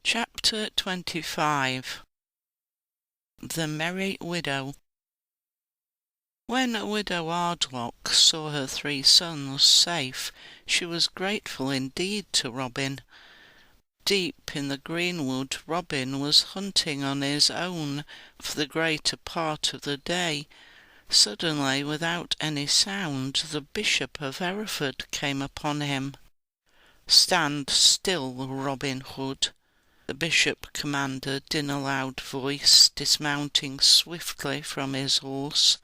Chapter 25. The Merry Widow. When Widow Ardlock saw her 3 sons safe, she was grateful indeed to Robin. Deep in the greenwood Robin was hunting on his own for the greater part of the day. Suddenly, without any sound, the Bishop of Hereford came upon him. "Stand still, Robin Hood," the bishop commanded in a loud voice, dismounting swiftly from his horse.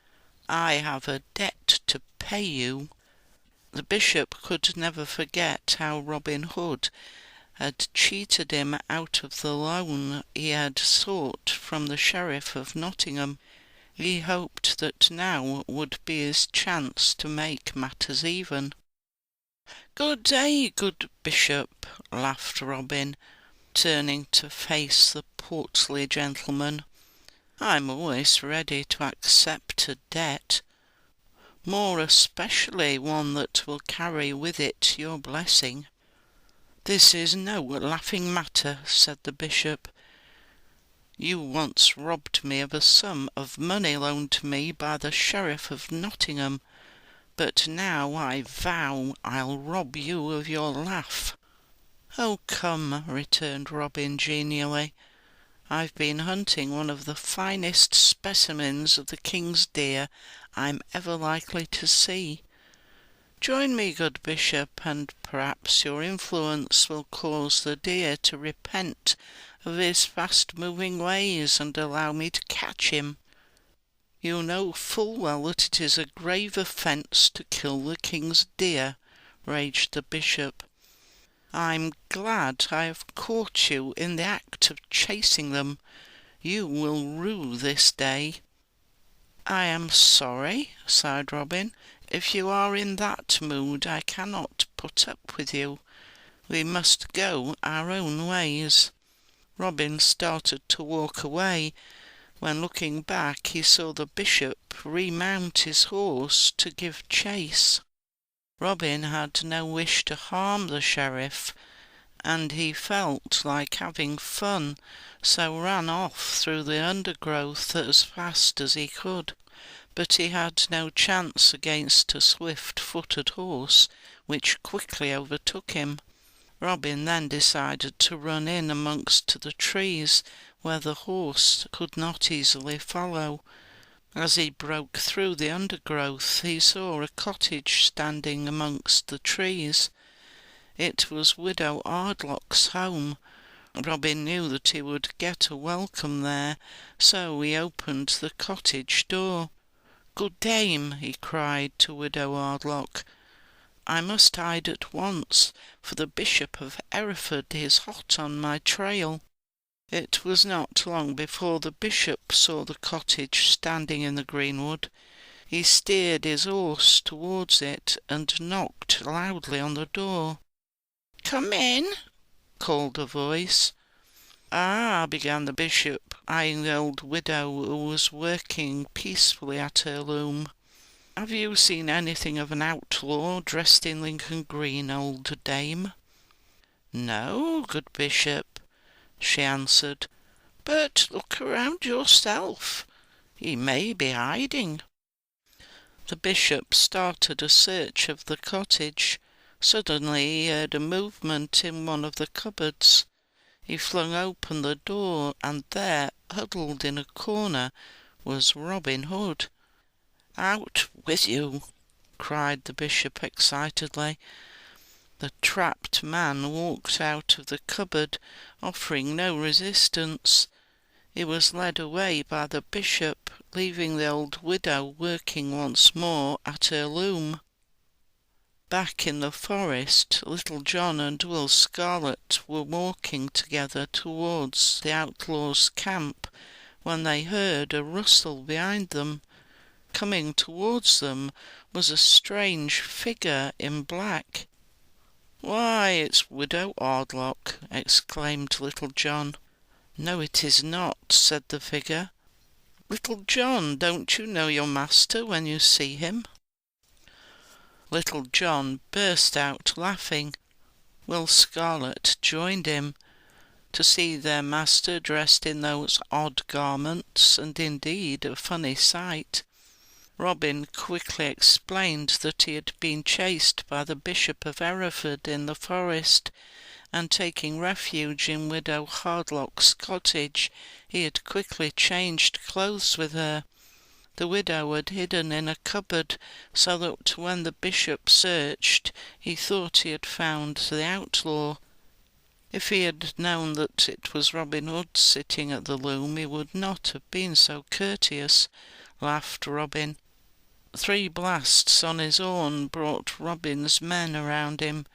"I have a debt to pay you." The bishop could never forget how Robin Hood had cheated him out of the loan he had sought from the Sheriff of Nottingham. He hoped that now would be his chance to make matters even. "Good day, good bishop," laughed Robin, turning to face the portly gentleman. "I'm always ready to accept a debt, more especially one that will carry with it your blessing." "This is no laughing matter," said the bishop. "You once robbed me of a sum of money loaned to me by the Sheriff of Nottingham, but now I vow I'll rob you of your laugh." "Oh, come," returned Robin genially, "I've been hunting one of the finest specimens of the king's deer I'm ever likely to see. Join me, good bishop, and perhaps your influence will cause the deer to repent of his fast-moving ways and allow me to catch him." "You know full well that it is a grave offence to kill the king's deer," raged the bishop. "I'm glad I have caught you in the act of chasing them. You will rue this day." "I am sorry," sighed Robin. "If you are in that mood, I cannot put up with you. We must go our own ways." Robin started to walk away, when looking back he saw the bishop remount his horse to give chase. Robin had no wish to harm the sheriff, and he felt like having fun, so ran off through the undergrowth as fast as he could. But he had no chance against a swift-footed horse, which quickly overtook him. Robin then decided to run in amongst the trees, where the horse could not easily follow. As he broke through the undergrowth, he saw a cottage standing amongst the trees. It was Widow Ardlock's home. Robin knew that he would get a welcome there, so he opened the cottage door. "Good dame," he cried to Widow Ardlock, "I must hide at once, for the Bishop of Hereford is hot on my trail." It was not long before the bishop saw the cottage standing in the greenwood. He steered his horse towards it and knocked loudly on the door. "Come in," called a voice. "Ah," began the bishop, eyeing the old widow who was working peacefully at her loom. "Have you seen anything of an outlaw dressed in Lincoln green, old dame?" "No, good bishop," she answered, "but look around yourself. He may be hiding." The bishop started a search of the cottage. Suddenly he heard a movement in one of the cupboards. He flung open the door, and there, huddled in a corner, was Robin Hood. "Out with you!" cried the bishop excitedly. The trapped man walked out of the cupboard, offering no resistance. He was led away by the bishop, leaving the old widow working once more at her loom. Back in the forest, Little John and Will Scarlet were walking together towards the outlaw's camp, when they heard a rustle behind them. Coming towards them was a strange figure in black. "Why, it's Widow Ardlock!" exclaimed Little John. "No, it is not," said the figure. "Little John, don't you know your master when you see him?" Little John burst out laughing. Will Scarlet joined him. to see their master dressed in those odd garments, and indeed a funny sight. Robin quickly explained that he had been chased by the Bishop of Hereford in the forest, and taking refuge in Widow Hardlock's cottage, he had quickly changed clothes with her. The widow had hidden in a cupboard, so that when the bishop searched, he thought he had found the outlaw. If he had known that it was Robin Hood sitting at the loom, he would not have been so courteous, laughed Robin. 3 blasts on his horn brought Robin's men around him.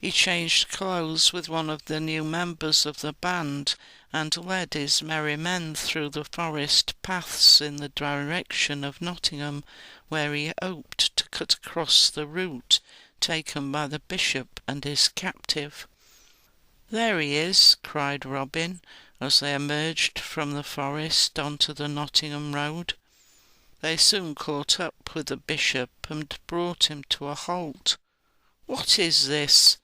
He changed clothes with one of the new members of the band, and led his merry men through the forest paths in the direction of Nottingham, where he hoped to cut across the route taken by the bishop and his captive. "There he is," cried Robin, as they emerged from the forest onto the Nottingham road. They soon caught up with the bishop and brought him to a halt. "What is this?"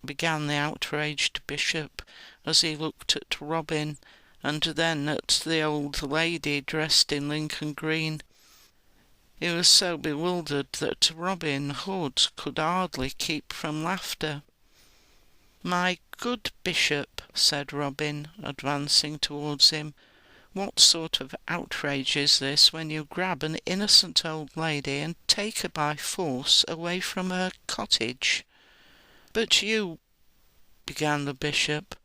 began the outraged bishop, as he looked at Robin, and then at the old lady dressed in Lincoln green. He was so bewildered that Robin Hood could hardly keep from laughter. "My good bishop," said Robin, advancing towards him, "what sort of outrage is this when you grab an innocent old lady and take her by force away from her cottage?" "But you—" began the bishop.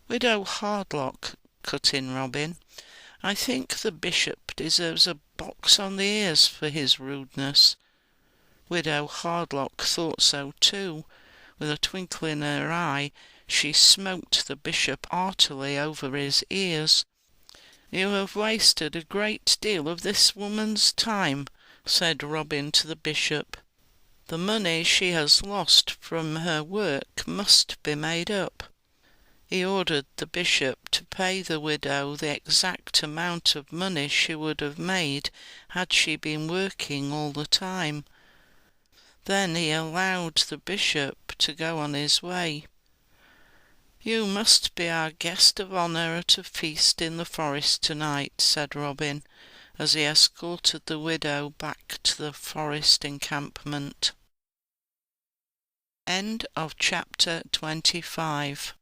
"Widow Hardlock," cut in Robin, "I think the bishop deserves a box on the ears for his rudeness." Widow Hardlock thought so too. With a twinkle in her eye, she smote the bishop heartily over his ears. "You have wasted a great deal of this woman's time," said Robin to the bishop. "The money she has lost from her work must be made up." He ordered the bishop to pay the widow the exact amount of money she would have made had she been working all the time. Then he allowed the bishop to go on his way. "You must be our guest of honour at a feast in the forest tonight," said Robin, as he escorted the widow back to the forest encampment. End of chapter 25.